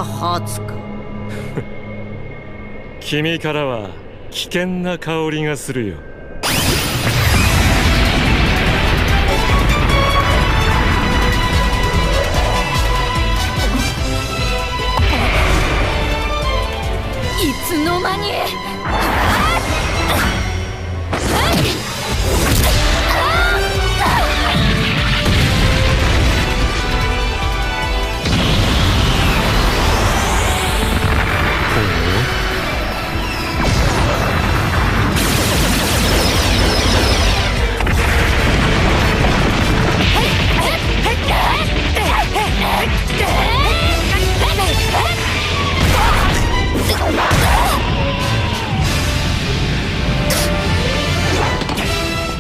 が初か。君からは危険な香りがするよ。いつの間に。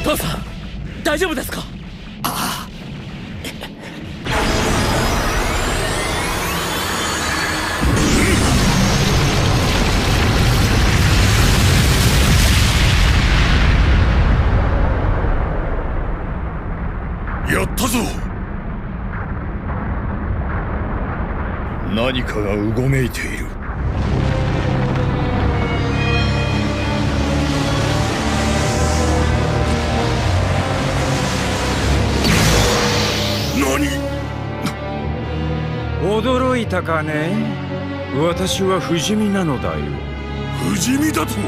父さん、大丈夫ですか？やったぞ。何かがうごめいている。驚いたかね。私は不死身なのだよ。不死身だと。で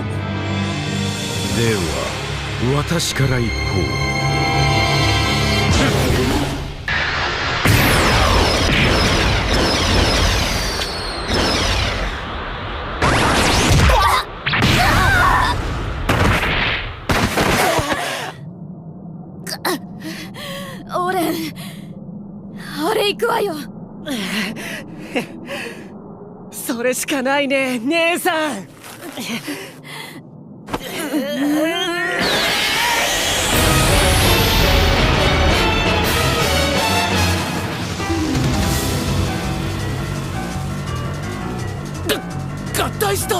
は私から行こう。オーレン、あれ行くわよ。それしかないね、姉さん。合体した。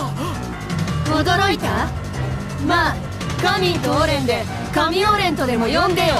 驚いた？まあカミンとオレンで神オレンとでも呼んでよ。